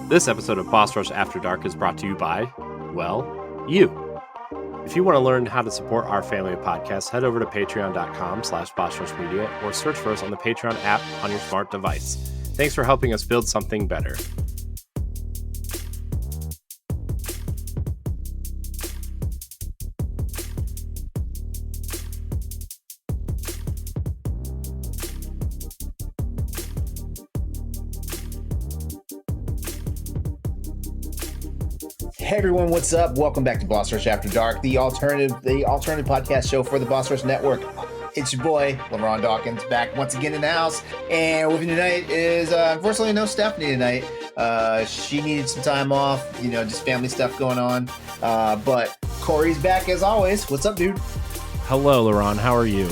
This episode of Boss Rush After Dark is brought to you by, well, you. If you want to learn how to support our family of podcasts, head over to patreon.com/bossrushmedia or search for us on the Patreon app on your smart device. Thanks for helping us build something better. Hey everyone, what's up? Welcome back to Boss Rush After Dark, the alternative podcast show for the Boss Rush Network. It's your boy, LeRon Dawkins, back once again in the house. And with me tonight is, unfortunately, no Stephanie tonight. She needed some time off, just family stuff going on. But Corey's back as always. What's up, dude? Hello, LeRon. How are you?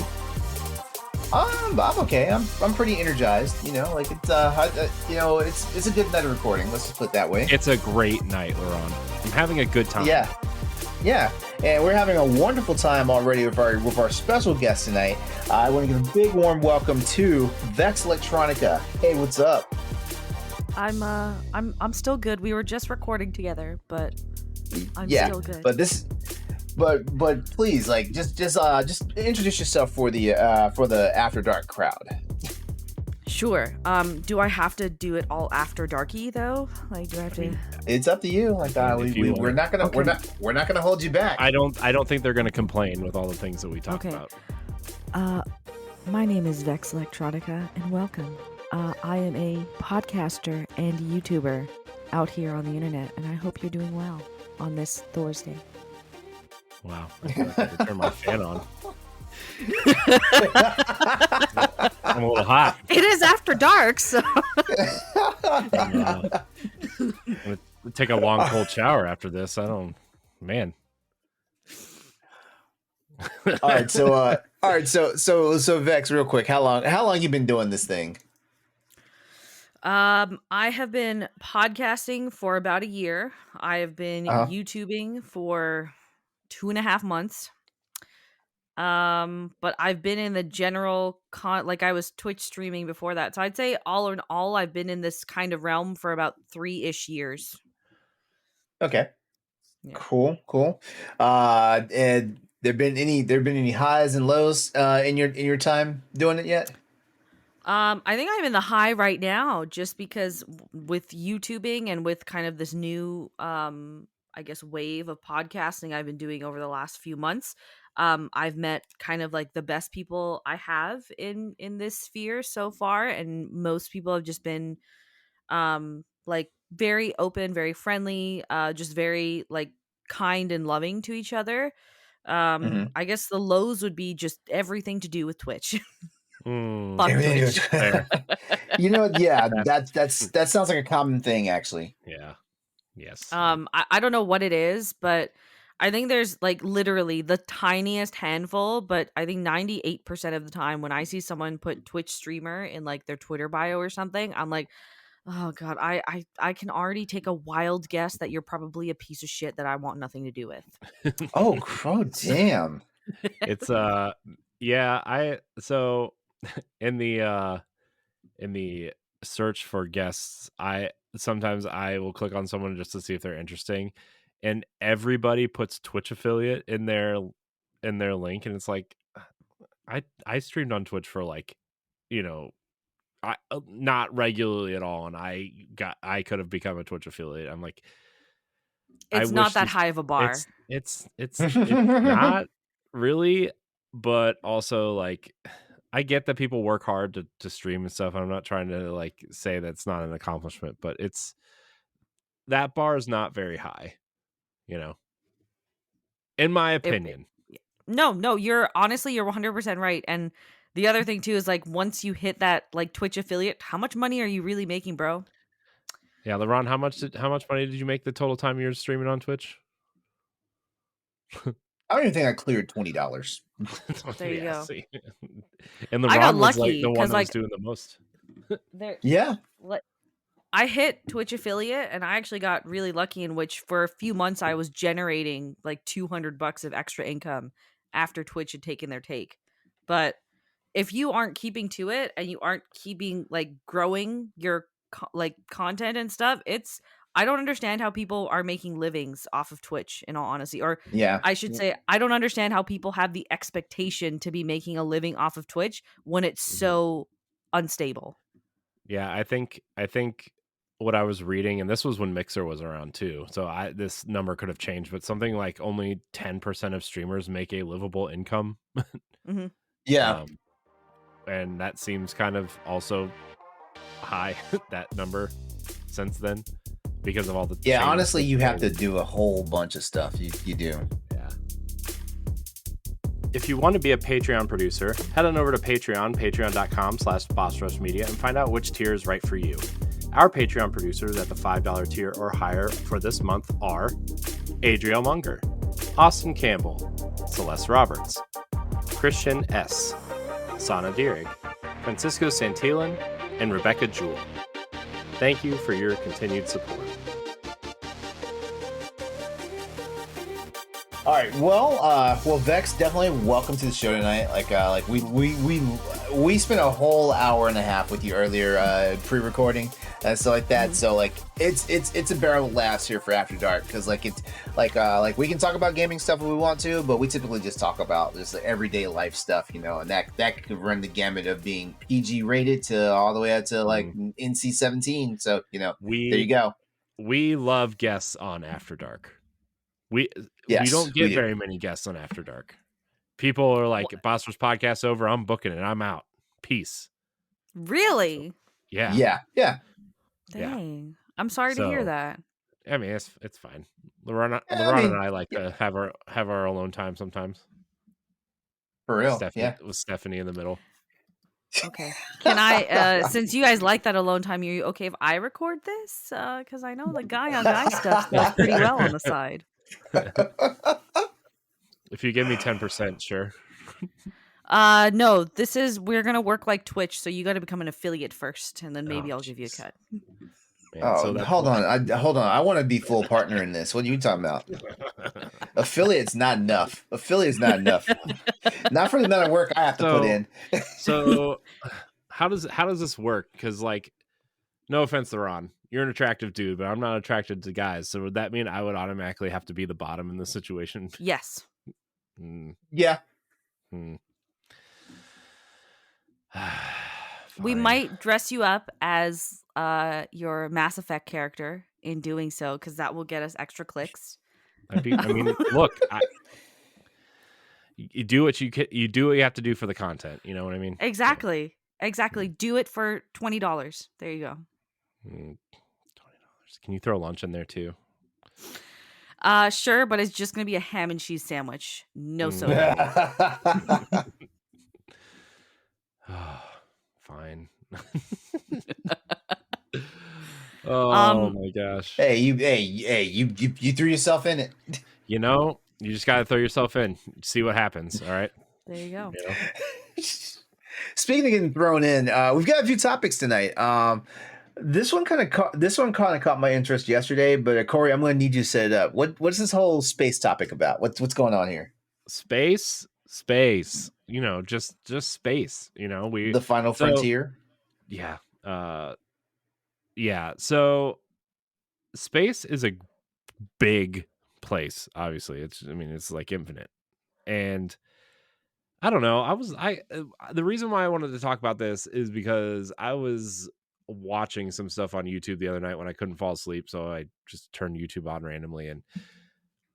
I'm okay. I'm pretty energized. It's a good night of recording. Let's just put it that way. It's a great night, LeRon. I'm having a good time. Yeah, and we're having a wonderful time already with our special guest tonight. I want to give a big warm welcome to Vex Electronica. Hey, what's up? I'm still good. We were just recording together, but I'm still good. But please, just introduce yourself for the After Dark crowd. Sure. Do I have to do it all after darky though? Do I have to? It's up to you. We're not gonna hold you back. I don't think they're gonna complain with all the things that we talk about. My name is Vex Electronica, and welcome. I am a podcaster and YouTuber out here on the internet, and I hope you're doing well on this Thursday. Wow, I feel like I could turn my fan on. I'm a little hot. It is after dark, so I'm gonna take a long cold shower after this. Man. All right, so Vex, real quick, how long you been doing this thing? I have been podcasting for about a year. I have been YouTubing for 2.5 months. But I've been in the general I was Twitch streaming before that. So I'd say all in all, I've been in this kind of realm for about 3-ish years. Okay. Yeah. Cool. And there been any highs and lows in your time doing it yet? I think I'm in the high right now just because with YouTubing and with kind of this new I guess wave of podcasting I've been doing over the last few months. I've met kind of like the best people I have in this sphere so far, and most people have just been very open, very friendly, just very kind and loving to each other. I guess the lows would be just everything to do with Twitch. Fuck Twitch. That sounds like a common thing, actually. Yeah. Yes. I don't know what it is, but I think there's literally the tiniest handful, but I think 98% of the time when I see someone put Twitch streamer in their Twitter bio or something, I'm like, oh god, I can already take a wild guess that you're probably a piece of shit that I want nothing to do with. Oh damn. It's so in the search for guests, sometimes I will click on someone just to see if they're interesting, and everybody puts Twitch affiliate in their link, and it's like, I streamed on Twitch for not regularly at all, and I could have become a Twitch affiliate. I'm like, it's not that high of a bar. It's not really, but also I get that people work hard to stream and stuff. I'm not trying to say that's not an accomplishment, but that bar is not very high, in my opinion. No, you're 100% right. And the other thing too is once you hit that Twitch affiliate, how much money are you really making, bro? Yeah, LeRon, how much money did you make the total time you were streaming on Twitch? I don't even think I cleared $20. There you go. See. And LeRon I got was lucky the one that was doing the most. Yeah. I hit Twitch affiliate, and I actually got really lucky in which for a few months I was generating $200 of extra income after Twitch had taken their take. But if you aren't keeping to it and you aren't keeping growing your content and stuff, it's I don't understand how people are making livings off of Twitch, in all honesty. Or Yeah. I should say, I don't understand how people have the expectation to be making a living off of Twitch when it's Mhm. so unstable. Yeah, I think what I was reading, and this was when Mixer was around too. So this number could have changed, but something like only 10% of streamers make a livable income. Hmm. Yeah. Um, and that seems kind of also high, that number since then, because of all the Yeah. changes Honestly, they've you have made. to do a whole bunch of stuff. You do. Yeah. If you want to be a Patreon producer, head on over to Patreon, patreon.com/BossRushMedia, and find out which tier is right for you. Our Patreon producers at the $5 tier or higher for this month are Adriel Munger, Austin Campbell, Celeste Roberts, Christian S., Sana Dierig, Francisco Santillan, and Rebecca Jewell. Thank you for your continued support. All right. Well, Vex, definitely welcome to the show tonight. Like we spent a whole hour and a half with you earlier, pre-recording and stuff like that. Hmm. So like it's a barrel of laughs here for After Dark because like it's like we can talk about gaming stuff if we want to, but we typically just talk about just the everyday life stuff, and that could run the gamut of being PG rated to all the way up to like NC-17. So there you We go. we love guests on After Dark. We Yes, don't we get do. very many guests on After Dark. People are Wha like, Bossers podcast over, I'm booking it, I'm out. Peace. So Really? yeah. Yeah. Yeah. Dang. I'm sorry to hear So that. I mean it's fine. LeRon I LeRon and mean, I like yeah, to have our alone time sometimes. for With real. Yeah. Stephanie in the middle. Okay. Can I, since you guys like that alone time, are you okay if I record this? Because I know the guy on guy stuff does pretty well on the side. If you give me 10%, sure. No, we're gonna work like Twitch, so you got to become an affiliate first, and then Oh maybe I'll give you a jeez. cut. Man, so Oh, that's hold on. Hold on. I want to be full partner in this. What are you talking about? Affiliate's not enough. Affiliate's not enough. Not for the amount of work I have to put so in. so how does this work? Because like, no offense to Ron, you're an attractive dude, but I'm not attracted to guys. So would that mean I would automatically have to be the bottom in this situation? Yes. Hmm. Yeah. Hmm. We Fine. might dress you up as your Mass Effect character in doing so, because that will get us extra clicks. I mean, look, you do what you do what you have to do for the content. You know what I mean? So, Exactly. Do it for $20. There you go. $20. Can you throw lunch in there too? Sure, but it's just gonna be a ham and cheese sandwich. No Mm. soda. Fine. Oh Um, my gosh. You threw yourself in it. You just got to throw yourself in, see what happens. All right. there you go. You know, Speaking of getting thrown in, we've got a few topics tonight. This one kind of caught my interest yesterday, but Corey, I'm going to need you to set it up. What's this whole space topic about? What's going on here? space, just space. The final So frontier. yeah, yeah. So space is a big place. Obviously, it's like infinite, and I don't know. The reason why I wanted to talk about this is because I was watching some stuff on YouTube the other night when I couldn't fall asleep, so I just turned YouTube on randomly, and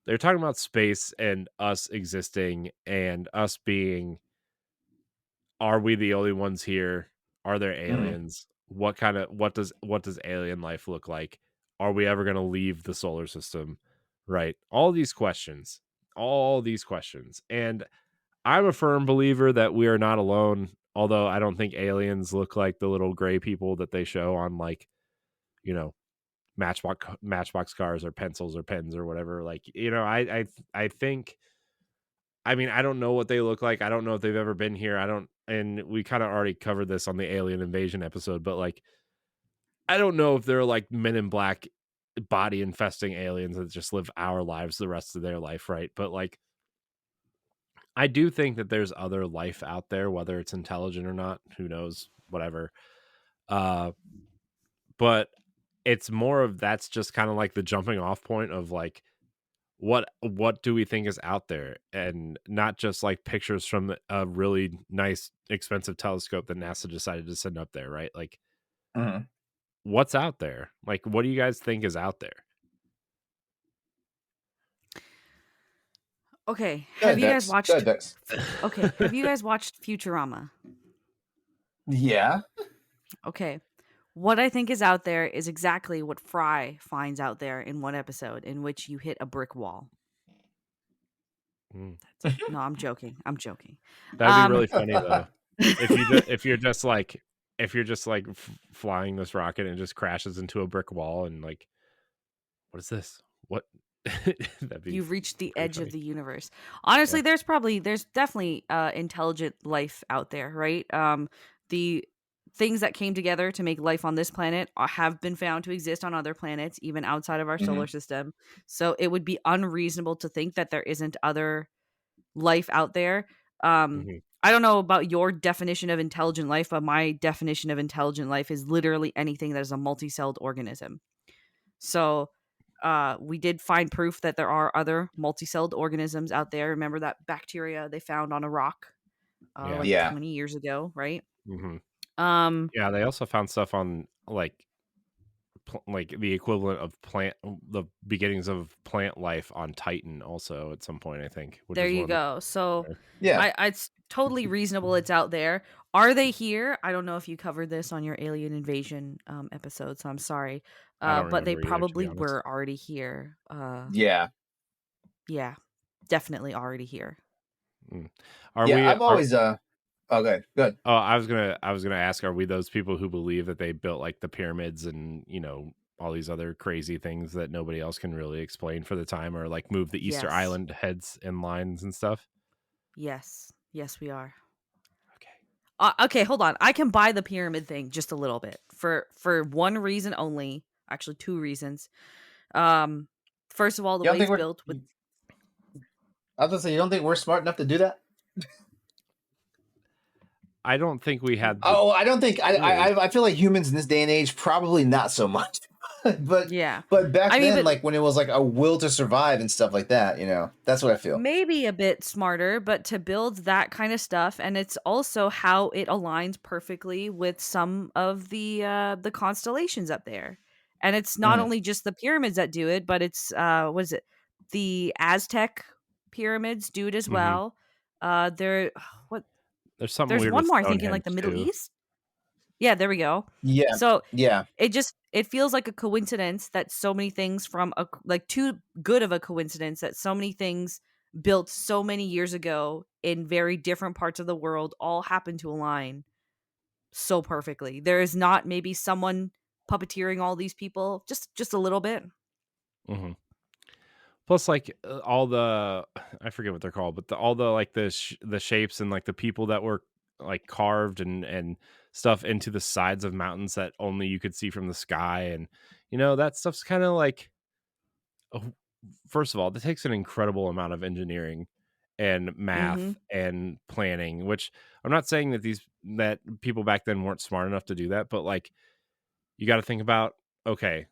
they're talking about space and us existing and us being, are we the only ones here? Are there Mhm. aliens? What does alien life look like? Are we ever going to leave the solar system? Right? All these questions. All these questions. And I'm a firm believer that we are not alone, although I don't think aliens look like the little gray people that they show on, like, you know, matchbox cars or pencils or pens or whatever. Like, I think, I mean, I don't know what they look like. I don't know if they've ever been here. I don't, and we kind of already covered this on the alien invasion episode, but like, I don't know if they're like Men in Black body infesting aliens that just live our lives the rest of their life, right? But like, I do think that there's other life out there, whether it's intelligent or not, who knows, whatever. Uh, but it's more of that's just kind of like the jumping off point of like what do we think is out there, and not just like pictures from a really nice expensive telescope that NASA decided to send up there, right? Like Mhm. what's out there? Like what do you guys think is out there? Okay, Go have ahead, you guys Dex. Go ahead, watched Dex. okay, have you guys watched Futurama? Yeah. Okay. What I think is out there is exactly what Fry finds out there in one episode in which you hit a brick wall. Mm. That's it. No, I'm joking. I'm joking. That'd be Um really funny though. If you're just like if you're just like flying this rocket and it just crashes into a brick wall and like what is this? What that'd be You've reached the pretty edge of funny. the universe. Yeah. Honestly, there's definitely intelligent life out there, right? The things that came together to make life on this planet have been found to exist on other planets, even outside of our solar Mhm. system. So it would be unreasonable to think that there isn't other life out there. Mhm. I don't know about your definition of intelligent life, but my definition of intelligent life is literally anything that is a multi-celled organism. So, we did find proof that there are other multi-celled organisms out there. Remember that bacteria they found on a rock, Yeah. like Yeah. 20 years ago, right? Mhm. Um, Yeah, they also found stuff on like like the equivalent of the beginnings of plant life on Titan also at some point I think, which there is you one of go. So, the Yeah. it's totally reasonable it's out there. Are they here? I don't know if you covered this on your alien invasion episode, so I'm sorry. I don't But they remember either to be probably honest. were already here. Yeah. Yeah, definitely already here. Mm. Are Yeah. we I've are always okay, good. Oh, I was gonna ask, are we those people who believe that they built like the pyramids and all these other crazy things that nobody else can really explain for the time, or like move the Easter Yes. Island heads and lines and stuff? Yes. Yes, we are. Okay. Okay, hold on. I can buy the pyramid thing just a little bit for one reason only. Actually, two reasons. Um, First of all, the You don't way think it's we're? built with I was gonna say you don't think we're smart enough to do that? I don't think we had the Oh, I don't think tools. I feel like humans in this day and age probably not so much. but yeah. but back I mean, then, but like when it was like a will to survive and stuff like that, that's what I feel. maybe a bit smarter, but to build that kind of stuff, and it's also how it aligns perfectly with some of the constellations up there. And it's not Mhm. only just the pyramids that do it, but it's what is it? The Aztec pyramids do it as Mhm. well. There what There's something there's weird one with more I think in like Stonehenge the Middle too. East. Yeah, there we go. Yeah, So yeah. it feels like a coincidence that so many things from like too good of a coincidence that so many things built so many years ago in very different parts of the world all happen to align so perfectly. There is not maybe someone puppeteering all these people just a little bit. Mhm. Plus, like all the I forget what they're called, but all the like the shapes and like the people that were like carved and stuff into the sides of mountains that only you could see from the sky, and that stuff's kind of like oh, first of all, that takes an incredible amount of engineering and math Mhm. and planning. Which I'm not saying that people back then weren't smart enough to do that, but like you got to think about okay,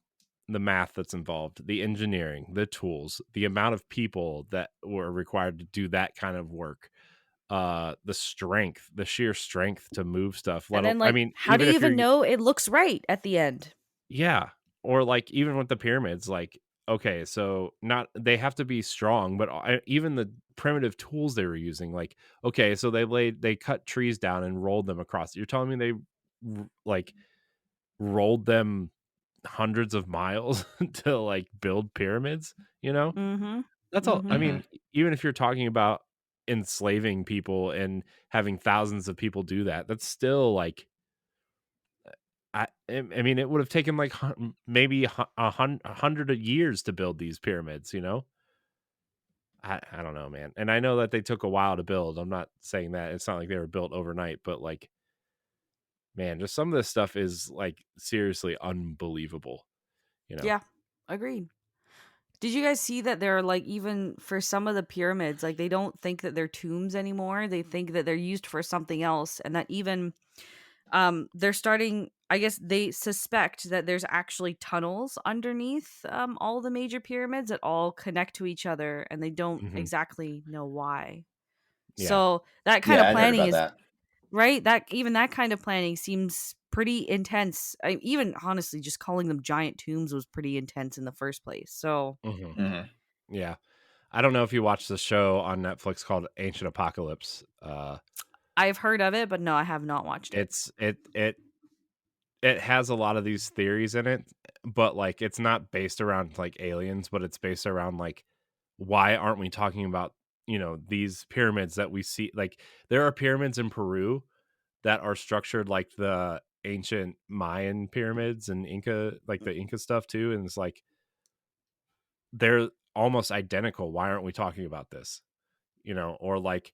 the math that's involved, the engineering, the tools, the amount of people that were required to do that kind of work, the strength, the sheer strength to move stuff. And then I like mean, how do even you if you're even know it looks right at the end? yeah, or like even with the pyramids, like okay, so not they have to be strong, but even the primitive tools they were using, like okay, so they cut trees down and rolled them across. You're telling me they like rolled them hundreds of miles to like build pyramids, you know? Mhm. That's all. I Mhm. Hmm. mean, even if you're talking about enslaving people and having thousands of people do that, that's still like I mean, it would have taken like maybe a hundred of years to build these pyramids. I don't know, man. And I know that they took a while to build. I'm not saying that it's not like they were built overnight, but like, man, just some of this stuff is like seriously unbelievable. You know? Yeah. Agreed. Did you guys see that they're like even for some of the pyramids, like they don't think that they're tombs anymore. They think that they're used for something else, and that even they're starting, I guess they suspect that there's actually tunnels underneath all the major pyramids that all connect to each other, and they don't Hmm. exactly know why. Yeah. So that kind of Yeah, I'd heard planning about is that. right. That kind of planning seems pretty intense. Even honestly, just calling them giant tombs was pretty intense in the first place. So Hmm. Hmm. Yeah. I don't know if you watched the show on Netflix called Ancient Apocalypse. I've heard of it, but no, I have not watched it. It has a lot of these theories in it, but like it's not based around like aliens, but it's based around like why aren't we talking about, these pyramids that we see? Like there are pyramids in Peru that are structured like the ancient Mayan pyramids and Inca, like the Inca stuff too. And it's like they're almost identical. Why aren't we talking about this? Or like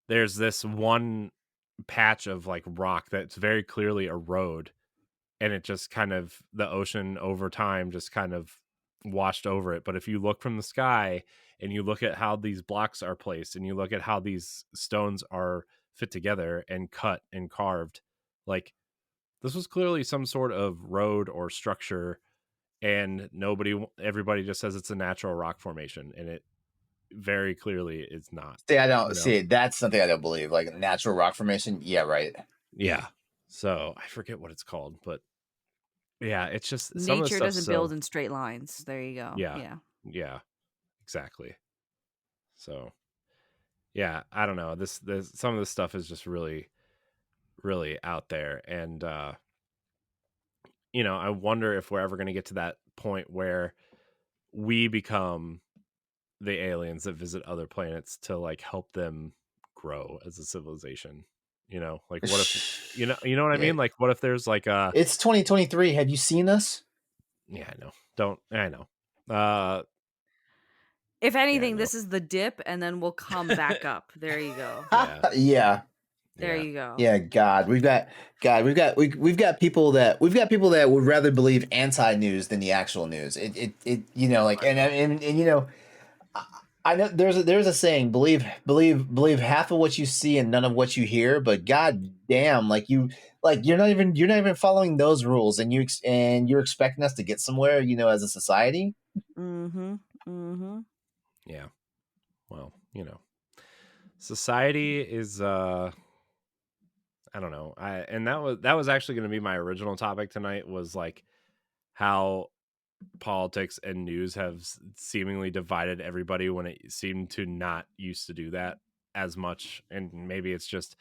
there's this one patch of like rock that's very clearly a road, and it just kind of, the ocean over time just kind of washed over it. But if you look from the sky and you look at how these blocks are placed and you look at how these stones are fit together and cut and carved, like this was clearly some sort of road or structure, and everybody just says it's a natural rock formation, and it very clearly is not, See, I don't you know? see. That's something I don't believe. Like natural rock formation. Yeah, right. Yeah. So I forget what it's called, but yeah, it's just some of the Nature stuff. doesn't build So in straight lines. There you go. yeah, Yeah. yeah, exactly. So yeah, I don't know. This some of this stuff is just really, really out there, and I wonder if we're ever going to get to that point where we become the aliens that visit other planets to like help them grow as a civilization. Like what if, you know what I Yeah. mean? Like what if there's like a, It's 2023. Have you seen us? yeah, I know. Don't I know. Uh If yeah, anything, no. this is the dip, and then we'll come back up. There you go. Yeah. Yeah. There Yeah. you go. Yeah, we've got people that would rather believe anti-news than the actual news. Like I know. and I know there's a saying, believe half of what you see and none of what you hear, but god damn, you're not even following those rules, and you're expecting us to get somewhere, as a society. Mm-hmm. Mm-hmm. Yeah. Well, society is I don't know. And that was actually going to be my original topic tonight, was like how politics and news have seemingly divided everybody when it seemed to not used to do that as much. And maybe it's just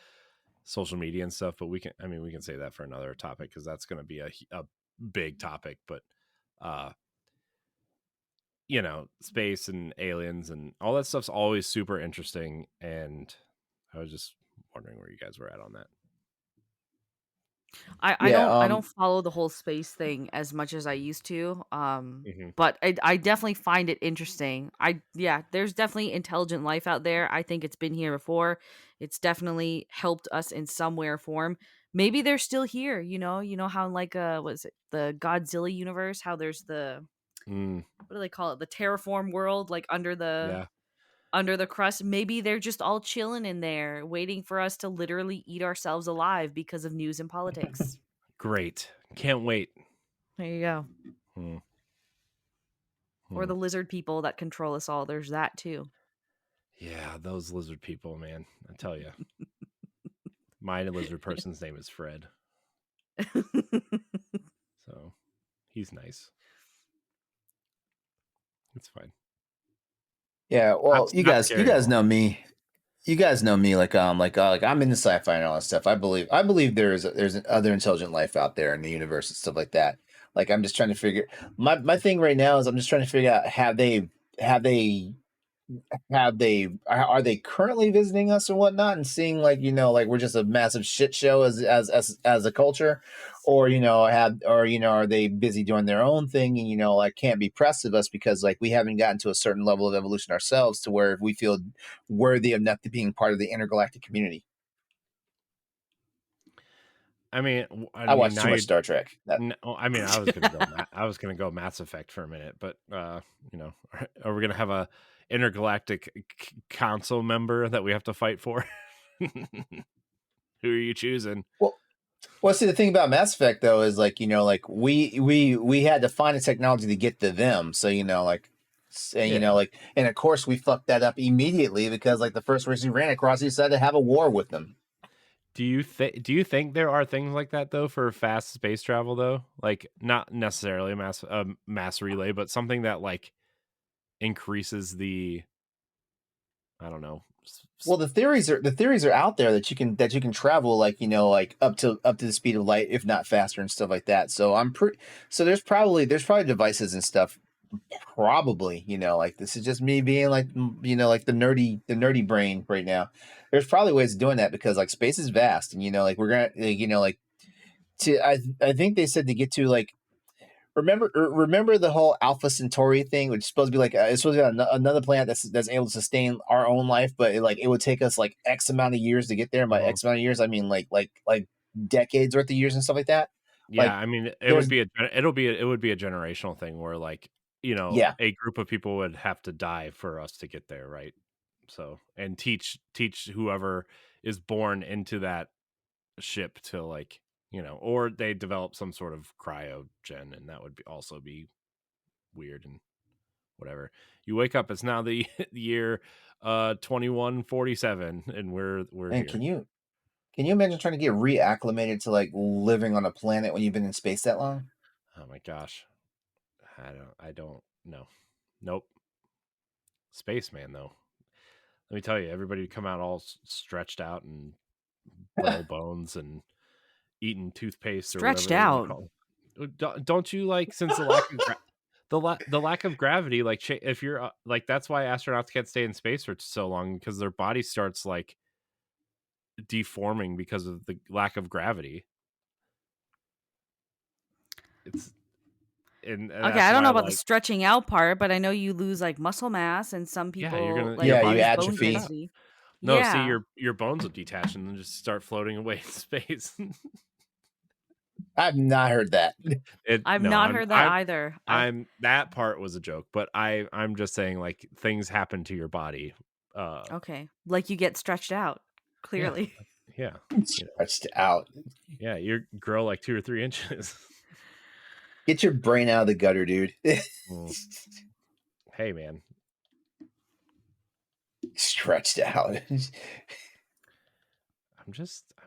social media and stuff, but we can say that for another topic, because that's going to be a big topic. But uh space and aliens and all that stuff's always super interesting, and I was just wondering where you guys were at on that. I Yeah. don't follow the whole space thing as much as I used to. Hmm. But I definitely find it interesting. Yeah, there's definitely intelligent life out there. I think it's been here before. It's definitely helped us in some way or form. Maybe they're still here, You know how like what is it? The Godzilla universe, how there's the Mm, what do they call it? The terraform world like yeah. under the crust. Maybe they're just all chilling in there waiting for us to literally eat ourselves alive because of news and politics. Great. Can't wait. There you go. Hmm. Or Hmm. the lizard people that control us all. There's that too. Yeah, those lizard people, man. I tell you, my lizard person's name is Fred, so he's nice. It's fine. Yeah. Well, you Not guys, you scary guys anymore. know me. You guys know me, like I'm into sci-fi and all that stuff. I believe there's other intelligent life out there in the universe and stuff like that. Like I'm just trying to figure. My thing right now is I'm just trying to figure out, have they are they currently visiting us or whatnot, and seeing, like we're just a massive shit show as a culture, or are they busy doing their own thing, and like can't be pressed of us because like we haven't gotten to a certain level of evolution ourselves to where we feel worthy enough to being part of the intergalactic community. I I mean watch now too much you. Star Trek. No, I mean, I was gonna go Mass Effect for a minute, but are we gonna have a intergalactic council member that we have to fight for? Who are you choosing? Well, Well, see, the thing about Mass Effect though is like like we had to find a technology to get to them. So and Yeah. and of course we fucked that up immediately because like the first person we ran across, he decided to have a war with them. Do you think there are things like that though for fast space travel though? Like not necessarily a mass relay, but something that like increases the I don't know. Well, the theories are out there that you can travel like like up to the speed of light, if not faster, and stuff like that. So I'm pretty. So there's probably devices and stuff. Probably, like this is just me being like like the nerdy brain right now. There's probably ways of doing that because like space is vast, and like we're gonna like to I think they said to get to like remember the whole Alpha Centauri thing, which is supposed to be like it's supposed to be another planet that's able to sustain our own life, but it would take us like X amount of years to get there. And by Mhm. X amount of years, I mean like decades worth of years and stuff like that. Yeah, Like I mean, there's it would be a generational thing where like, yeah. a group of people would have to die for us to get there, right? So, and teach whoever is born into that ship to like, or they develop some sort of cryogen and that would also be weird and whatever. You wake up, it's now the year 2147 and we're And here. can you imagine trying to get reacclimated to like living on a planet when you've been in space that long? Oh my gosh. I don't know. Nope. Spaceman though. Let me tell you, everybody would come out all stretched out and brittle bones and eating toothpaste or whatever Stretched they want to out. call it. Don't you like since the lack of the lack of gravity like if you're like that's why astronauts can't stay in space for so long because their body starts like deforming because of the lack of gravity. It's and Okay, that's I don't know why about the like stretching out part, but I know you lose like muscle mass and some yeah, people like your Yeah, you body's lose gonna bone stretch atrophy. out. density. No, see Yeah. your bones will detach and then just start floating away in space. I've not heard that. It I've no, not heard that either. I I'm that part was a joke, but I'm just saying like things happen to your body. Uh Okay. Like you get stretched out, yeah. clearly. Yeah. You know. Stretched out. Yeah, you grow like 2 or 3 inches. Get your brain out of the gutter, dude. Mm. Hey man, Stretched out. I'm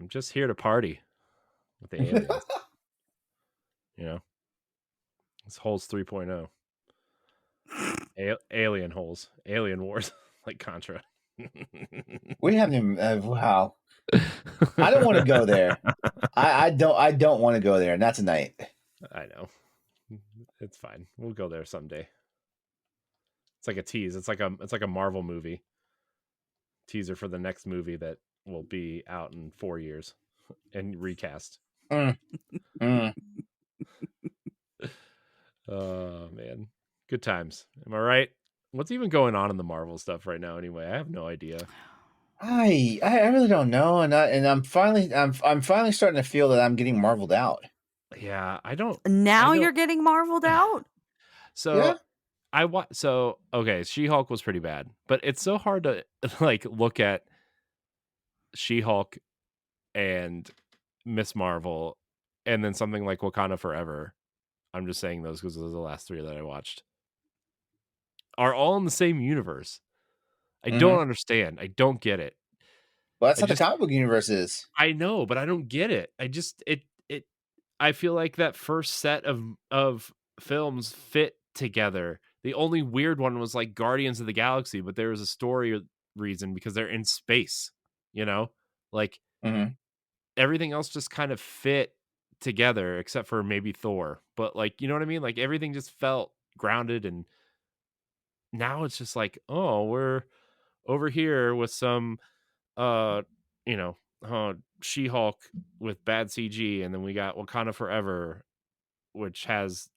just here to party with the aliens, you know. It's holes 3.0. Alien holes, alien wars like Contra. We haven't even. Wow. I don't want to go there. I don't want to go there. Not tonight. I know. It's fine. We'll go there someday. It's like a tease. It's like a Marvel movie teaser for the next movie that will be out in 4 years and recast. Mm, mm. Oh man. Good times. Am I right? What's even going on in the Marvel stuff right now anyway? I have no idea. I really don't know, and I'm finally starting to feel that I'm getting marveled out. Yeah, I Now don't you're getting marveled out? Yeah. so okay, She-Hulk was pretty bad, but it's so hard to like look at She-Hulk and Miss Marvel and then something like Wakanda Forever. I'm just saying those because those are the last 3 that I watched. Are all in the same universe. I don't Hmm. understand. I don't get it. Well, that's I how the just comic book universe is. I know, but I don't get it. I just it I feel like that first set of films fit together. The only weird one was like Guardians of the Galaxy, but there was a story reason because they're in space, you know? Like Hmm. everything else just kind of fit together except for maybe Thor. But like, you know what I mean? Like everything just felt grounded and now it's just like, oh, we're over here with some uh, you know, She-Hulk with bad CG, and then we got Wakanda Forever, which has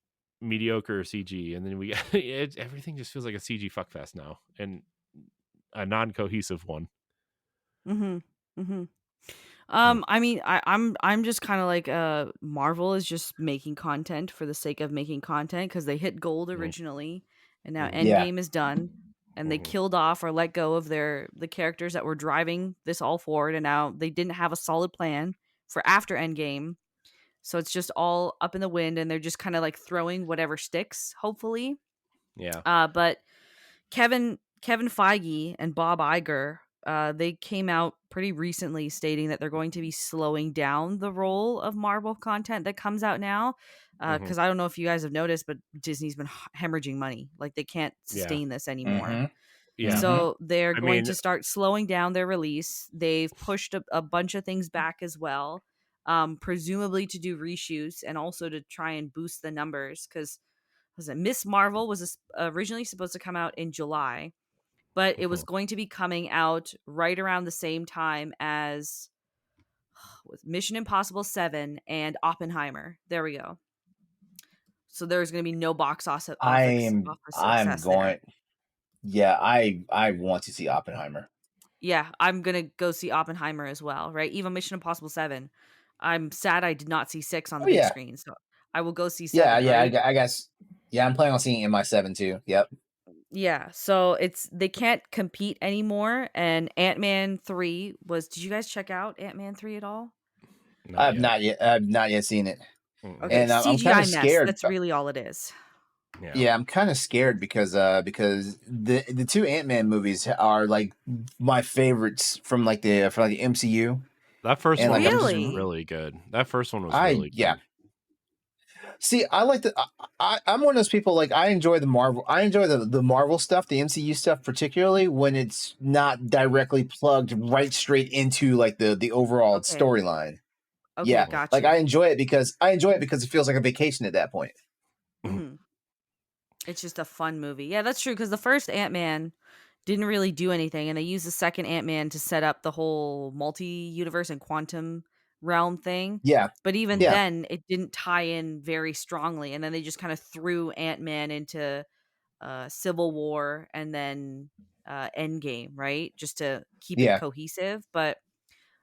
mediocre CG, and then we got everything just feels like a CG fuckfest now, and a non-cohesive one. Mhm. Mhm. Mm, I mean, I'm just kind of like Marvel is just making content for the sake of making content because they hit gold mm, originally, and now mhm, Yeah. Endgame is done, and they mhm, killed off or let go of the characters that were driving this all forward, and now they didn't have a solid plan for after Endgame. So it's just all up in the wind, and they're just kind of like throwing whatever sticks, hopefully. Yeah. But Kevin Feige and Bob Iger, they came out pretty recently stating that they're going to be slowing down the roll of Marvel content that comes out now. Hmm. Because I don't know if you guys have noticed, but Disney's been hemorrhaging money. Like they can't Yeah. sustain this anymore. Mm-hmm. Yeah. Mm-hmm. So they're I going mean, to start slowing down their release. They've pushed a bunch of things back as well, presumably to do reshoots and also to try and boost the numbers. Because was it Miss Marvel was originally supposed to come out in July, but it was mhm. going to be coming out right around the same time as with Mission Impossible 7 and Oppenheimer. There we go. So there's going to be no office I'm success there. going. Yeah, I want to see Oppenheimer. Yeah, I'm going to go see Oppenheimer as well, right? Even Mission Impossible 7. I'm sad I did not see 6 on Oh the big yeah, screen, so I will go see yeah, 7, yeah. right? I guess. Yeah, I'm planning on seeing it in my 7 too. Yep. Yeah, so they can't compete anymore. And Ant-Man 3 was, did you guys check out Ant-Man 3 at all? Not yet. I've not yet seen it, Mm-mm. Okay, and I'm kind CGI of mess. scared. That's really all it is. Yeah. Yeah, I'm kind of scared because the two Ant-Man movies are like my favorites from like the MCU, That first and one like was I'm just Really? really good. That first one was I really yeah. good. See, I like the I'm one of those people like I enjoy the Marvel stuff, the MCU stuff particularly when it's not directly plugged right straight into like the overall Okay. storyline. Okay, Yeah, Mhm. got like you. I enjoy it because it feels like a vacation at that point. Mhm. Mhm. It's just a fun movie. Yeah, that's true because the first Ant-Man didn't really do anything, and they used the second Ant-Man to set up the whole multi-universe and quantum realm thing. Yeah, But even yeah, then, it didn't tie in very strongly, and then they just kind of threw Ant-Man into Civil War and then Endgame, right? Just to keep it yeah, cohesive. But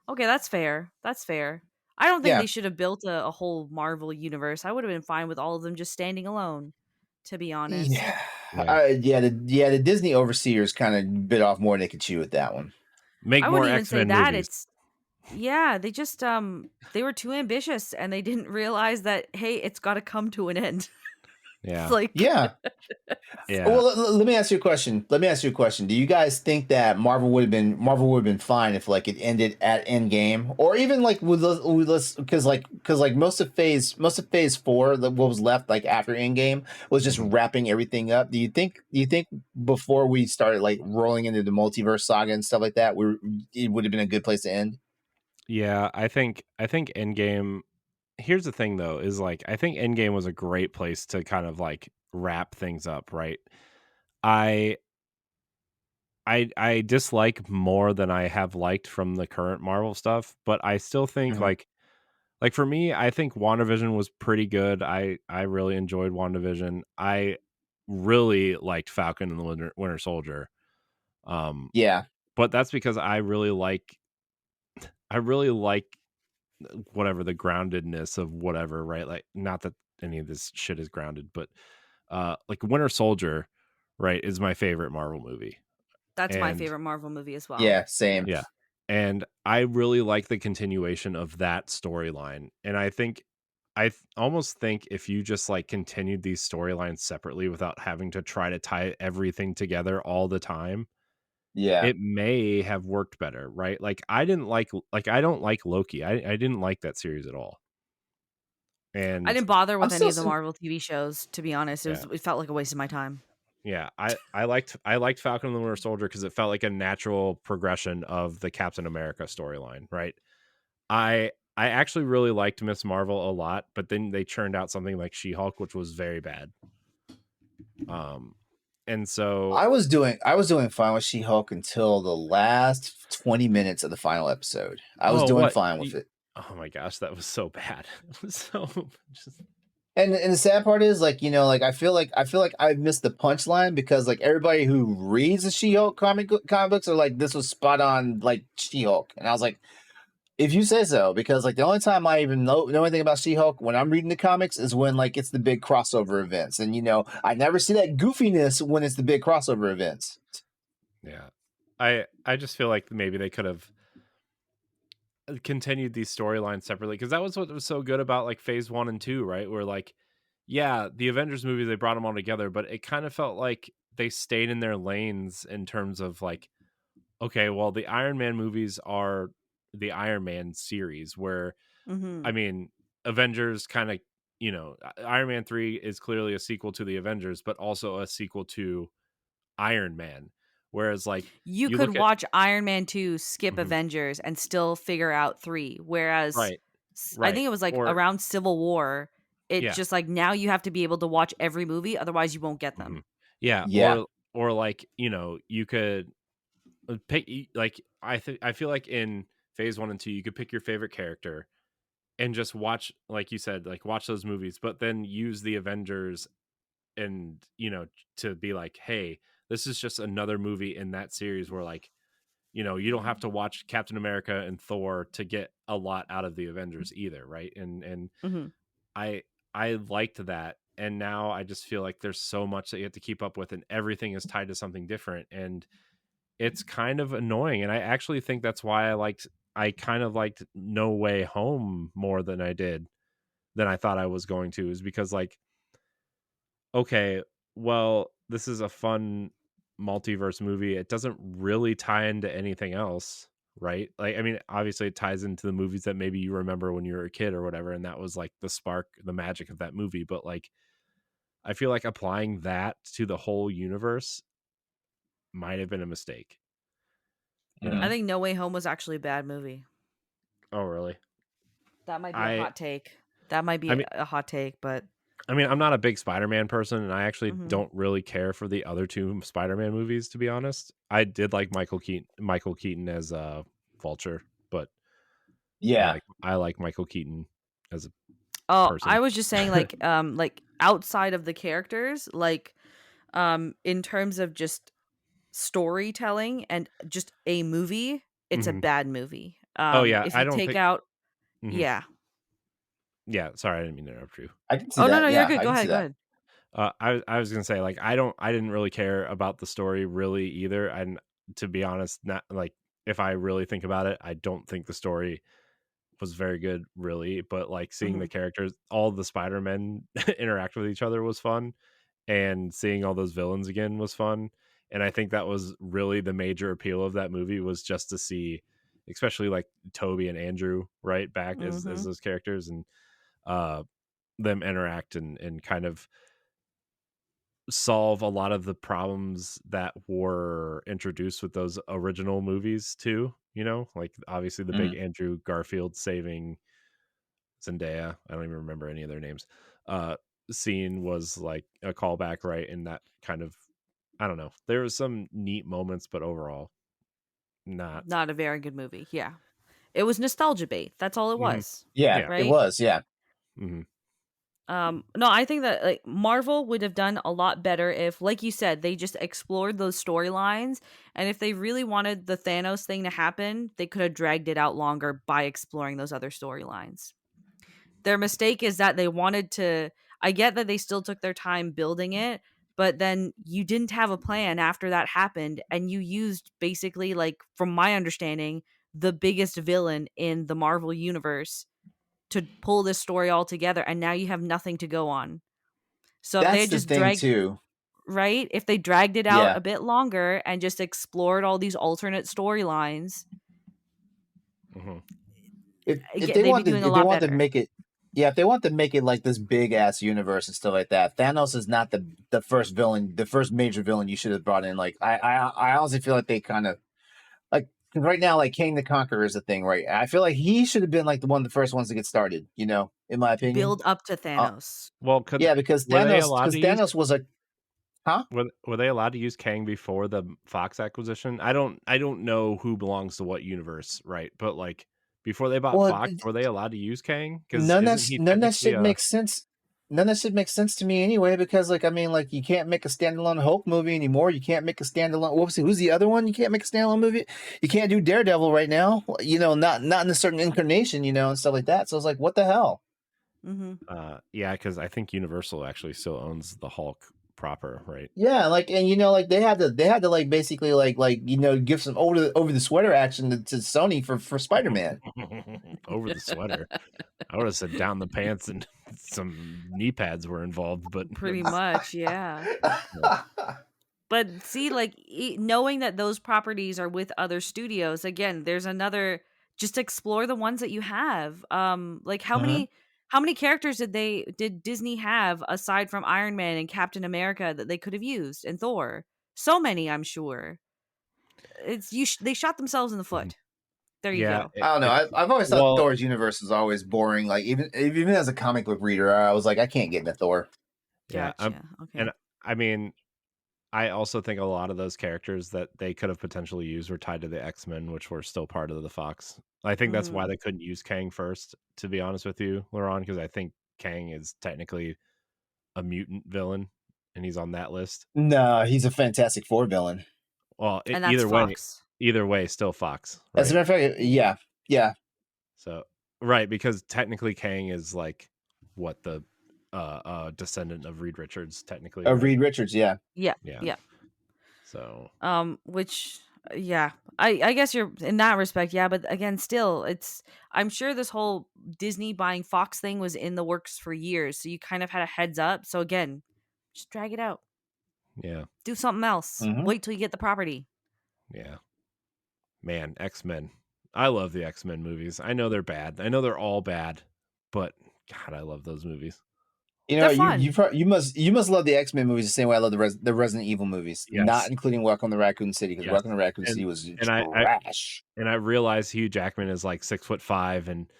okay, that's fair. That's fair. I don't think yeah. they should have built a whole Marvel universe. I would have been fine with all of them just standing alone, to be honest. Yeah, Yeah. the Disney overseers kind of bit off more than they could chew with that one. Make I more wouldn't even say X-Men that. movies. It's yeah, they just they were too ambitious and they didn't realize that hey, it's got to come to an end. It's Yeah. like Yeah. Yeah. Well, let me ask you a question. Let me ask you a question. Do you guys think that Marvel would have been fine if like it ended at Endgame, or even like with because like most of Phase Four, what was left like after Endgame was just Mhm. wrapping everything up. Do you think before we started like rolling into the multiverse saga and stuff like that, it would have been a good place to end? Yeah, I think Endgame. Here's the thing though, is like I think Endgame was a great place to kind of like wrap things up, right? I I dislike more than I have liked from the current Marvel stuff, but I still think Hmm. like for me, I think WandaVision was pretty good. I really enjoyed WandaVision. I really liked Falcon and the Winter Soldier. Um, Yeah, but that's because I really like whatever the groundedness of whatever, right? Like not that any of this shit is grounded, but like Winter Soldier, right, is my favorite Marvel movie. that's my And favorite Marvel movie as well. yeah, same. yeah. And I really like the continuation of that storyline. And I think almost think if you just like continued these storylines separately without having to try to tie everything together all the time, Yeah. it may have worked better, right? Like I didn't like I don't like Loki. I didn't like that series at all. I And didn't bother I'm with any still of the Marvel TV shows, to be honest. yeah. It felt like a waste of my time. Yeah, I liked Falcon and the Winter Soldier because it felt like a natural progression of the Captain America storyline, right? I actually really liked Miss Marvel a lot, but then they churned out something like She-Hulk, which was very bad. Um, and so I was doing fine with She-Hulk until the last 20 minutes of the final episode. I was oh doing what? fine with it. Oh my gosh, that was so bad. It was so just And the sad part is like, like I feel like I missed the punchline because like everybody who reads the She-Hulk comic books are like this was spot on like She-Hulk. And I was like, if you say so, because like the only time I even know anything about She-Hulk when I'm reading the comics is when like it's the big crossover events. And I never see that goofiness when it's the big crossover events. yeah. I just feel like maybe they could have continued these storylines separately, because that was what was so good about like phase 1 and 2, right? Where like, yeah, the Avengers movies, they brought them all together, but it kind of felt like they stayed in their lanes in terms of like, okay, well, the Iron Man movies are the Iron Man series, where I Mhm. mean, Avengers kind of, Iron Man 3 is clearly a sequel to the Avengers, but also a sequel to Iron Man. Whereas like You you could look at watch Iron Man 2, skip Mhm, Avengers, and still figure out 3, whereas right, I right. think it was, like, Or around Civil War, it yeah. just, like, now you have to be able to watch every movie, otherwise you won't get Mhm. them. Yeah, Yeah. or like, you could like I feel like in phase 1 and 2 you could pick your favorite character and just watch, like you said, like watch those movies, but then use the Avengers and, to be like, "Hey, this is just another movie in that series where like, you don't have to watch Captain America and Thor to get a lot out of the Avengers either, right?" And Mhm. I I liked that, and now I just feel like there's so much that you have to keep up with, and everything is tied to something different, and it's kind of annoying. And I actually think that's why I kind of liked No Way Home more than I thought I was going to, is because like, okay, well, this is a fun multiverse movie. It doesn't really tie into anything else, right? Like, I mean, obviously it ties into the movies that maybe you remember when you were a kid or whatever, and that was like the spark, the magic of that movie. But like, I feel like applying that to the whole universe might have been a mistake, you I Mm. know? think No Way Home was actually a bad movie. Oh, really? That might be a I hot take. That might be I mean a hot take, but I'm not a big Spider-Man person, and I actually mhm. don't really care for the other 2 Spider-Man movies, to be honest. I did like Michael Keaton as, Vulture, but Yeah. I like Michael Keaton as a Oh, person. I was just saying, like, outside of the characters, like, in terms of just storytelling and just a movie, it's a Mhm. bad movie. Oh, yeah, If I you don't take think out Mhm. yeah. Yeah, sorry, I didn't mean to interrupt you. I can see Oh, no, that. no, you're Yeah, good. I Go can see ahead, go that. ahead. I was gonna say, like, I didn't really care about the story really either, and to be honest, not like, if I really think about it, I don't think the story was very good, really. But like seeing the Mhm. characters, all the Spider-Men interact with each other was fun, and seeing all those villains again was fun. And I think that was really the major appeal of that movie, was just to see, especially like Toby and Andrew, right, back as Mhm. those characters, and uh them interact and kind of solve a lot of the problems that were introduced with those original movies too, like obviously the big Mm. Andrew Garfield saving Zendaya, I don't even remember any of their names, uh scene was like a callback, right? And that kind of, I don't know, there was some neat moments, but overall not. Not a very good movie, yeah. It was nostalgia bait, that's all it Hmm. was, Yeah, Yeah. it right? was. Yeah. Hmm. No, I think that like Marvel would have done a lot better if, like you said, they just explored those storylines. And if they really wanted the Thanos thing to happen, they could have dragged it out longer by exploring those other storylines. Their mistake is that they wanted to. I get that they still took their time building it, but then you didn't have a plan after that happened, and you used basically, like, from my understanding, the biggest villain in the Marvel universe to pull this story all together, and now you have nothing to go on. So if they That's had the just thing dragged too. right? If they dragged it out Yeah. a bit longer and just explored all these alternate storylines, Hmm. If again, they they'd be want doing to a if they lot want to better. make it yeah, if they want to make it like this big ass universe and stuff like that, Thanos is not the first villain, the first major villain you should have brought in. Like I honestly feel like they kind of like 'cause right now, like King the Conqueror is a thing, right? I feel like he should have been like the first ones to get started, in my opinion. Build up to Uh, Thanos. Well, yeah, because were they Thanos allowed because to use Thanos was a huh? were they allowed to use Kang before the Fox acquisition? I don't know who belongs to what universe, right? But like before they bought Well, Fox, were they allowed to use Kang? Because isn't he none of that technically shit a makes sense. None of that shit makes sense to me anyway, because like I mean, like you can't make a standalone Hulk movie anymore. You can't make a standalone. Who's the other one? You can't make a standalone movie. You can't do Daredevil right now. Not in a certain incarnation, and stuff like that. So it's like, what the hell? Mhm. yeah, because I think Universal actually still owns the Hulk. proper, right? Yeah, like, and like they had to like basically give some over the sweater action to Sony for Spider-Man. Over the sweater. I would have said down the pants and some knee pads were involved, but Pretty that's much, yeah. yeah. But see, like knowing that those properties are with other studios, again, there's another. Just explore the ones that you have. Like Mhm. how many characters did Disney have aside from Iron Man and Captain America that they could have used and Thor? So many, I'm sure. They shot themselves in the Mhm. foot. There you Yeah, go. I don't know. it I've always thought well, Thor's universe was always boring. Like even as a comic book reader, I was like, I can't get into Thor. yeah, Gotcha. and Okay. I mean, I also think a lot of those characters that they could have potentially used were tied to the X-Men, which were still part of the Fox. I think that's why Mm. they couldn't use Kang first, to be honest with you, LeRon, because I think Kang is technically a mutant villain, and he's on that list. No, he's a Fantastic Four villain. Well, And that's Fox. either way, still Fox, As a right? matter of fact, yeah, yeah, So, right, because technically Kang is like what the descendant of Reed Richards, technically, right? Reed Richards, yeah. Yeah. Yeah. Yeah. So, Which yeah. I guess you're in that respect, yeah, but again, still, I'm sure this whole Disney buying Fox thing was in the works for years, so you kind of had a heads up. So again, just drag it out. yeah, Do something else. Hmm. Wait till you get the property. yeah. Man, X-Men. I love the X-Men movies. I know they're bad. I know they're all bad, but God, I love those movies. They're fun. You must love the X-Men movies the same way I love the Resident Evil movies, not Yes. including Welcome to Raccoon City because Yes. Welcome to Raccoon And City was and I trash. and I realize Hugh Jackman is like 6'5" and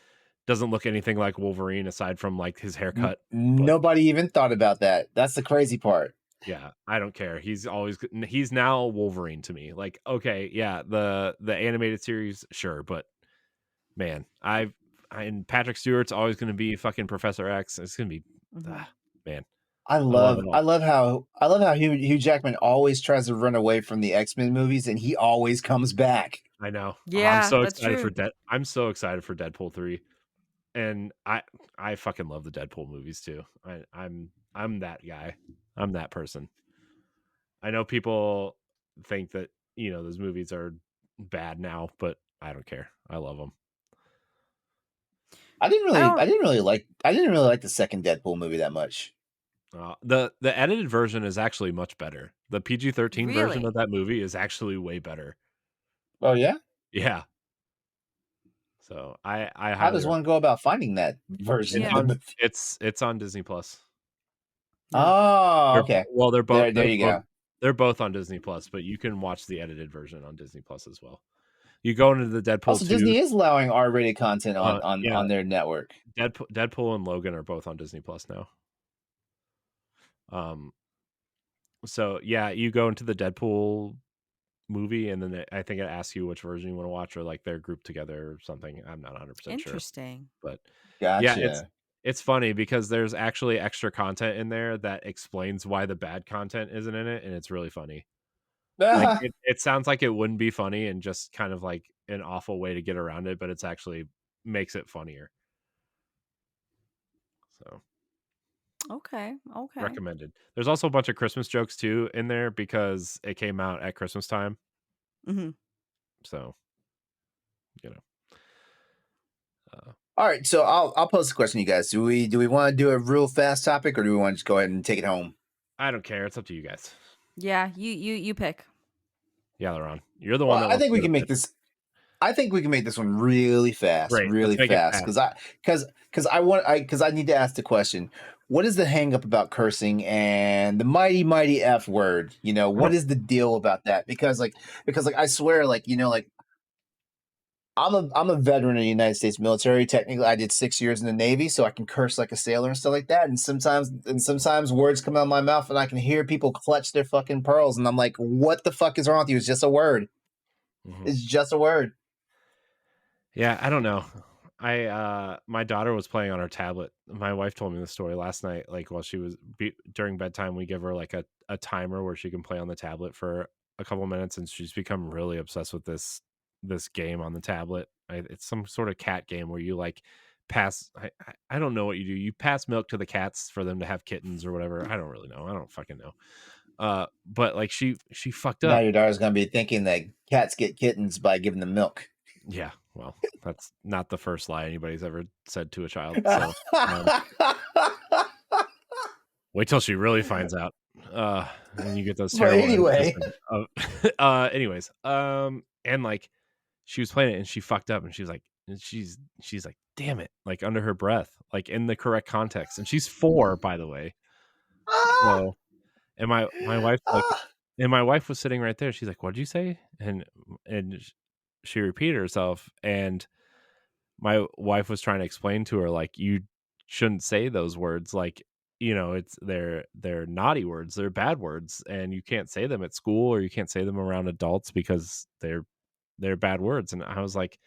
doesn't look anything like Wolverine aside from like his haircut, but Nobody even thought about that. That's the crazy part. yeah, I don't care. He's now Wolverine to me. Like, okay, yeah, the animated series, sure, but man, and Patrick Stewart's always going to be fucking Professor X. It's going to be Hmm. ah, man, I I love love it I all. love how Hugh Jackman always tries to run away from the X-Men movies and he always comes back. I know. Oh, I'm Yeah, so that's excited for true. Dead. I'm so excited for Deadpool 3. And I fucking love the Deadpool movies too. I'm that guy. I'm that person. I know people think that, those movies are bad now, but I don't care. I love them. I don't I didn't really like the second Deadpool movie that much. The edited version is actually much better. The PG-13 version of really. that movie is actually way better. Oh yeah? Yeah. So I How highly does recommend. one go about finding that version It's of the Yeah. on movie? it's on Disney Plus. Huh. Oh, okay. There you go. They're both on Disney Plus, but you can watch the edited version on Disney Plus as well. You go into the Deadpool Also, 2. Disney is allowing R-rated content on Yeah, on their network. Deadpool and Logan are both on Disney Plus now. Um, so yeah, you go into the Deadpool movie, and then I think it asks you which version you want to watch, or like they're grouped together or something. I'm not 100% sure, Interesting. but yeah, Gotcha. it's funny because there's actually extra content in there that explains why the bad content isn't in it, and it's really funny. Like it sounds like it wouldn't be funny and just kind of like an awful way to get around it, but it's actually makes it funnier. So Okay. Okay. recommended. There's also a bunch of Christmas jokes too in there because it came out at Christmas time. Hmm. So, you know, uh, All right, so I'll pose the question to you guys. Do we want to do a real fast topic or do we want to just go ahead and take it home? I don't care. It's up to you guys. Yeah, you pick. Yeah, LeRon, you're the one Well, that I wants think to we go to can bed. make this I think we can make this one Great. Let's really make it fast, fast. because I need to ask the question: what is the hang up about cursing and the mighty F word? What is the deal about that? Because I swear, I'm a veteran of the United States military. Technically, I did 6 years in the Navy, so I can curse like a sailor and stuff like that. And sometimes words come out of my mouth, and I can hear people clutch their fucking pearls, and I'm like, "What the fuck is wrong with you? It's just a word. Mhm. It's just a word." Yeah, I don't know. My daughter was playing on her tablet. My wife told me the story last night. Like while she was during bedtime, we give her like a timer where she can play on the tablet for a couple minutes, and she's become really obsessed with this game on the tablet. It's some sort of cat game where you like pass. I don't know what you do. You pass milk to the cats for them to have kittens or whatever. I don't really know. I don't fucking know. But like she fucked Now up. your daughter's gonna be thinking that cats get kittens by giving them milk. Yeah, well, that's not the first lie anybody's ever said to a child. So um, wait till she really finds out. And you get those But terrible images anyway, of anyways, and like she was playing it and she fucked up and she was like and she's like, damn it, like under her breath, like in the correct context. And she's 4, by the way. ah, So and my wife's like ah. and my wife was sitting right there. She's like, "What'd you say?" And she repeated herself and my wife was trying to explain to her like you shouldn't say those words like it's they're naughty words, they're bad words, and you can't say them at school or you can't say them around adults because they're bad words. And I was like,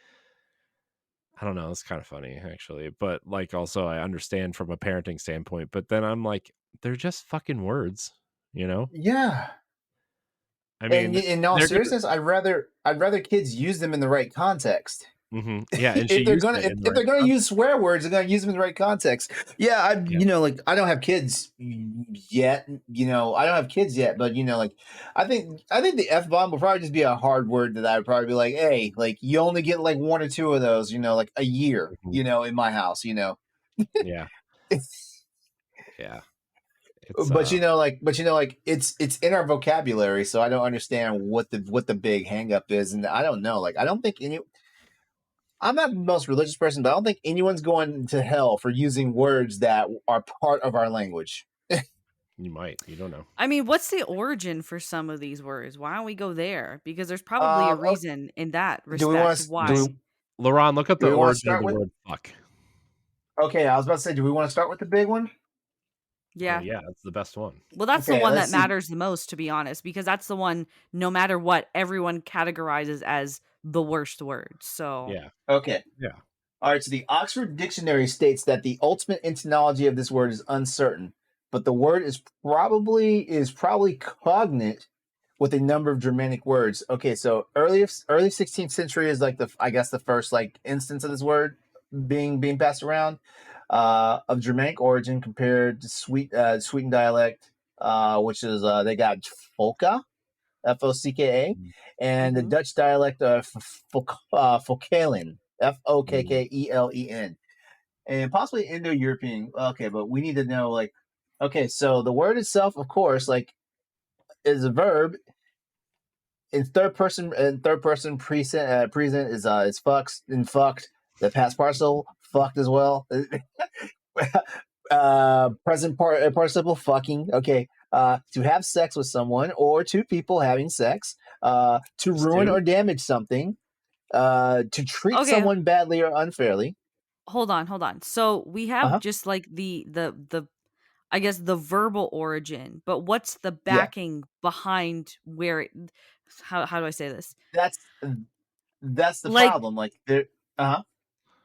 I don't know, it's kind of funny actually, but like also I understand from a parenting standpoint, but then I'm like they're just fucking words, you know? Yeah. I And mean, in all they're gonna seriousness, I'd rather kids use them in the right context. yeah, and she if they're used gonna it if, in the if right they're gonna use context. swear words, they're gonna use them in the right context. Yeah, Yeah. like I don't have kids yet. I don't have kids yet, but like I think the F bomb will probably just be a hard word that I would probably be like, hey, like you only get like one or two of those, like a year, Mhm. in my house. Yeah. Yeah. It's but it's in our vocabulary, so I don't understand what the big hang up is, and I don't know. Like I don't think I'm not the most religious person, but I don't think anyone's going to hell for using words that are part of our language. you might, you don't know. I mean, what's the origin for some of these words? Why don't we go there? Because there's probably a Oh, reason in that do we want respect to do why. we LeRon, look up do the we want to origin of start the with? word fuck. Okay, I was about to say, do we want to start with the big one? Yeah. Yeah, it's the best one. Well, that's the Okay, one let's that see. matters the most, to be honest, because that's the one, no matter what, everyone categorizes as the worst word. So, Yeah. Okay, Yeah. all right. So the Oxford Dictionary states that the ultimate etymology of this word is uncertain, but the word is probably cognate with a number of Germanic words. Okay, so early 16th century is like I guess the first like instance of this word being passed around of Germanic origin compared to Sweeten dialect, which is they got Folka, Focka, Mhm. and the mhm. Dutch dialect of Fokelen, Fokkelen, and possibly Indo-European. Okay, but we need to know like, okay, so the word itself, of course, like is a verb in third person present is fucks and fucked. The past parcel fucked as well. Participle fucking. Okay. To have sex with someone or two people having sex. To Just ruin 2? or damage something. To treat Okay, someone badly or unfairly. hold on, hold on. So we have Uh-huh. just like the I guess the verbal origin, but what's the Yeah. backing behind where it, how do I say this? That's that's the Like, problem. Like there. Uh-huh.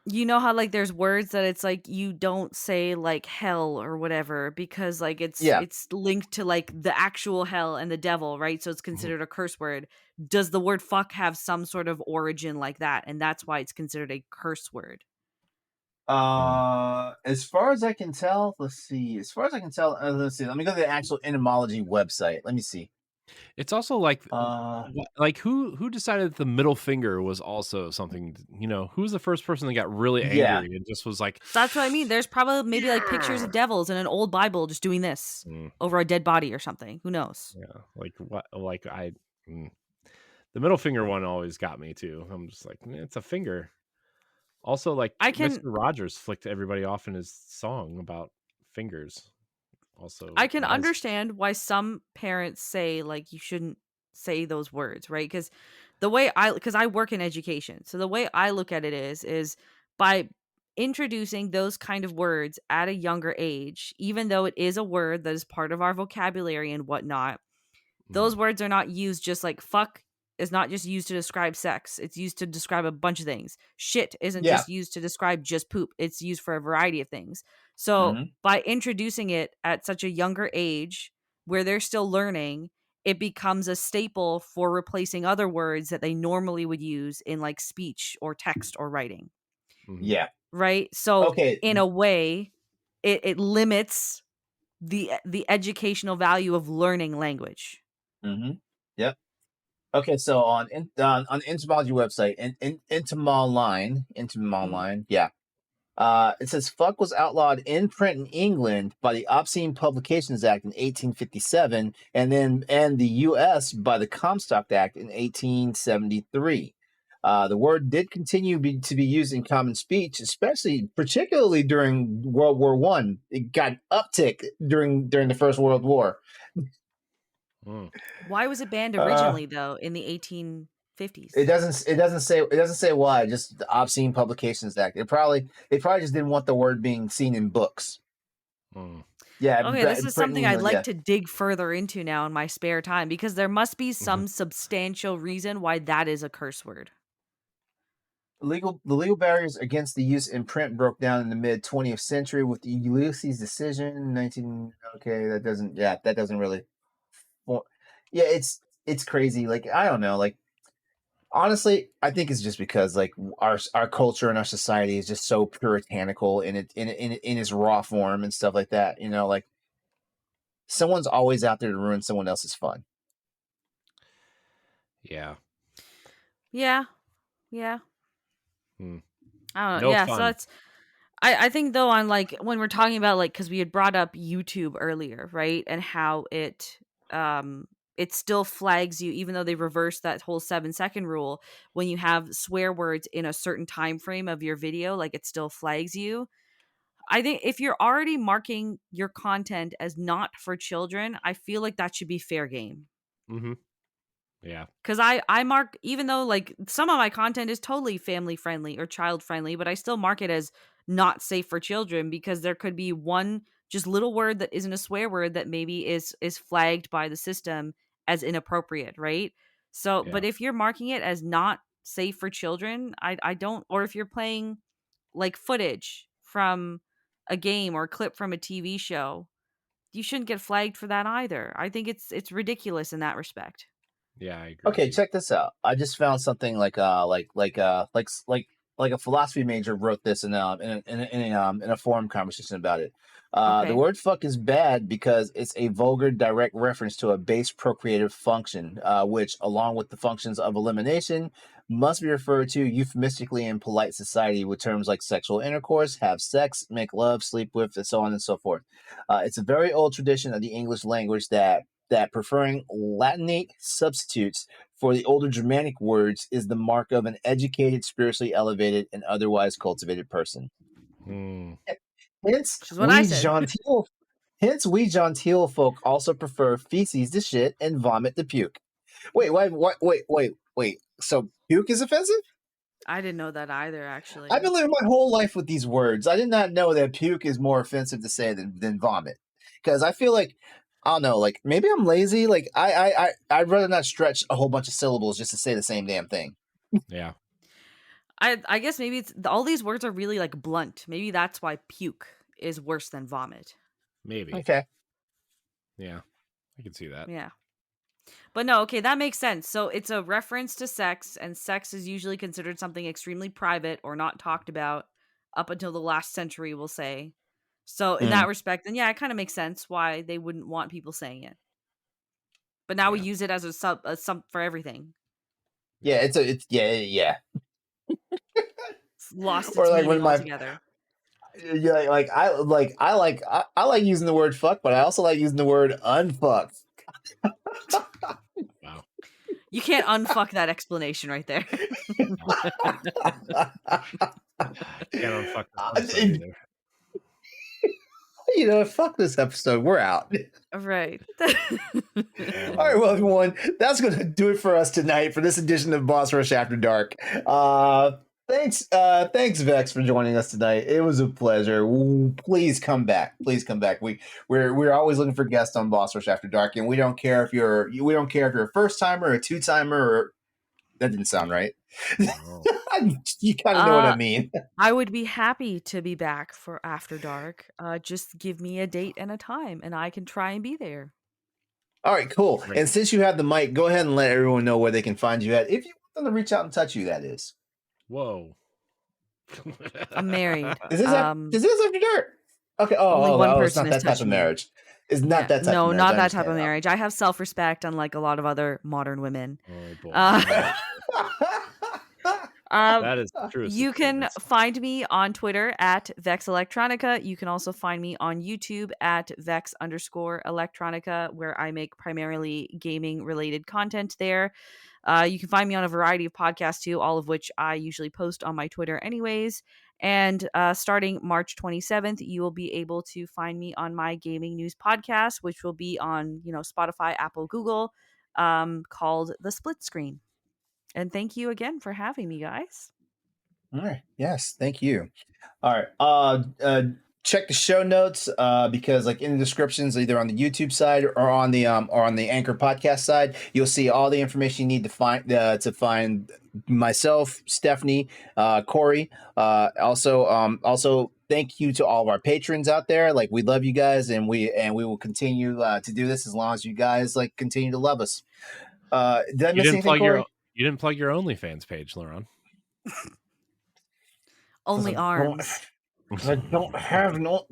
you know how like there's words that it's like you don't say like hell or whatever because like it's Yeah. it's linked to like the actual hell and the devil, right? So it's Mhm. considered a curse word. Does the word fuck have some sort of origin like that and that's why it's considered a curse word? Mm. As far as I can tell, let's see. As far as I can tell, let's see. Let me go to the actual etymology website. Let me see. It's also like Uh, like who decided that the middle finger was also something, who's the first person that got really yeah. angry and just was like, That's what I mean. There's probably maybe like pictures "Yeah." of devils in an old Bible just doing this Mm, over a dead body or something. Who knows? yeah, like what like mm. The middle finger one always got me too. I'm just like, It's a finger." Also, like, I can Mr. Rogers flicked everybody off in his song about fingers. I Also, can that is understand why some parents say like you shouldn't say those words, right? Cuz the way I cuz I work in education. So the way I look at it is by introducing those kind of words at a younger age, even though it is a word that is part of our vocabulary and whatnot, those mhm, words are not used just like fuck is not just used to describe sex. It's used to describe a bunch of things. Shit isn't Yeah. just used to describe just poop. It's used for a variety of things. So, Hmm. by introducing it at such a younger age where they're still learning, it becomes a staple for replacing other words that they normally would use in like speech or text or writing. mhm. Yeah. right? So Okay. in a way, it limits the educational value of learning language. Mm-hmm. Yep. Okay, so on the entomology website, Mhm. entomology, yeah. It says fuck was outlawed in print in England by the Obscene Publications Act in 1857, and the U.S. by the Comstock Act in 1873. The word did continue to be used in common speech, particularly during World War One. It got uptick during the First World War. Mm. Why was it banned Uh, originally though in the 1850s? it doesn't say why. Just the Obscene Publications Act. They probably just didn't want the word being seen in books. Mm. Yeah, Okay, this is Britain, something I'd England. like Yeah, to dig further into now in my spare time because there must be Mhm. some substantial reason why that is a curse word. the legal barriers against the use in print broke down in the mid 20th century with the Ulysses decision in 19. Okay, that doesn't really. Well, yeah, it's crazy. Like I don't know. Like honestly, I think it's just because like our culture and our society is just so puritanical in its raw form and stuff like that. Like someone's always out there to ruin someone else's fun. Yeah. Yeah, yeah. Mm. I don't know. No Yeah, so fun. that's I think though on like when we're talking about like because we had brought up YouTube earlier, right? And how um it still flags you even though they reversed that whole 7-second rule when you have swear words in a certain time frame of your video, like it still flags you. I think if you're already marking your content as not for children, I feel like that should be fair game. Mm-hmm. Yeah. Cause I mark even though like some of my content is totally family friendly or child friendly, but I still mark it as not safe for children because there could be one just little word that isn't a swear word that maybe is flagged by the system as inappropriate, right? So, Yeah. but if you're marking it as not safe for children, I don't, or if you're playing like footage from a game or a clip from a TV show, you shouldn't get flagged for that either. I think it's ridiculous in that respect. Yeah, I agree. Okay, check this out. I just found something like a philosophy major wrote this in a forum conversation about it. The Okay. word "fuck" is bad because it's a vulgar, direct reference to a base procreative function, which, along with the functions of elimination, must be referred to euphemistically in polite society with terms like sexual intercourse, have sex, make love, sleep with, and so on and so forth. It's a very old tradition of the English language that preferring Latinate substitutes for the older Germanic words is the mark of an educated, spiritually elevated, and otherwise cultivated person. Mm. Hence, Which is what I we said. genteel, hence we genteel folk also prefer feces to shit and vomit to puke. Wait. So puke is offensive? I didn't know that either, I've actually. been living my whole life with these words. I did not know that puke is more offensive to say than vomit. Because I feel like I don't know, like maybe I'm lazy. Like I'd rather not stretch a whole bunch of syllables just to say the same damn thing. Yeah. I guess maybe it's all these words are really like blunt. Maybe that's why puke is worse than vomit. Maybe. Okay. Yeah. I can see that. Yeah. But no, okay, that makes sense. So it's a reference to sex, and sex is usually considered something extremely private or not talked about up until the last century, we'll say. So in Mm. that respect, then yeah, it kind of makes sense why they wouldn't want people saying it. But now we Yeah. use it as a sub for everything. Yeah, Yeah. it's yeah. It's lost Or its like meaning when my altogether. yeah, like I like using the word fuck, but I also like using the word unfuck. Wow. You can't unfuck that explanation right there. No. Can't unfuck this episode either. Fuck this episode. We're out. Right. All right, Oh well, boy. everyone, that's going to do it for us tonight for this edition of Boss Rush After Dark. Thanks, Vex, for joining us tonight. It was a pleasure. Please come back. Please come back. We're always looking for guests on Boss Rush After Dark, and we don't care if you're a first timer, a two timer, or that didn't sound right. Oh. You kind of know what I uh mean. I would be happy to be back for After Dark. Just give me a date and a time and I can try and be there. All right, cool. Great. And since you have the mic, go ahead and let everyone know where they can find you at if you want them to reach out and touch you. That is. Whoa. I'm married. Is this after dark? Okay. Only one Oh, it's person not has that type touched of me. marriage. It's not Yeah, that type of no, marriage. not I that type of understand. marriage. I have self-respect, unlike a lot of other modern women. Oh boy. Uh, That is true you can significance. find me on Twitter at Vex Electronica. You can also find me on YouTube at Vex_Electronica, where I make primarily gaming related content there. You can find me on a variety of podcasts too, all of which I usually post on my Twitter anyways. And starting March 27th, you will be able to find me on my gaming news podcast, which will be on, Spotify, Apple, Google, called The Split Screen. And thank you again for having me, guys. All right. Yes. Thank you. All right. Check the show notes because, like, in the descriptions, either on the YouTube side or on the Anchor podcast side, you'll see all the information you need to find myself, Stephanie, Corey. Also, thank you to all of our patrons out there. Like, we love you guys, and we will continue to do this as long as you guys continue to love us. Did I miss anything, Corey? You didn't plug your OnlyFans page, LeRon. Only arms. I don't have no.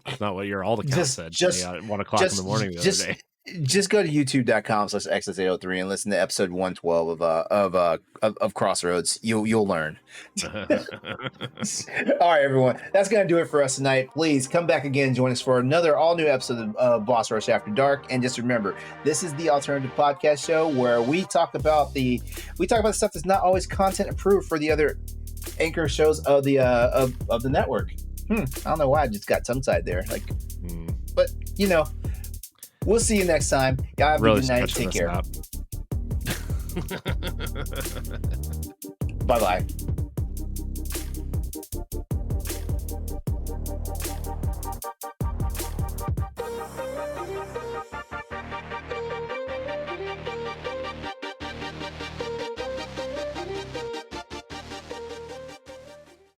It's not what your alt account said. At 1 o'clock in the morning the other day. Just go to youtube.com/xs803 and listen to episode 112 of Crossroads. You'll learn. All right, everyone. That's going to do it for us tonight. Please come back again and join us for another all-new episode of Boss Rush After Dark. And just remember, this is the alternative podcast show where we talk about the stuff that's not always content approved for the other anchor shows of the network. I don't know why I just got tongue-tied there. But we'll see you next time. Y'all have a good night. Take care. Bye-bye.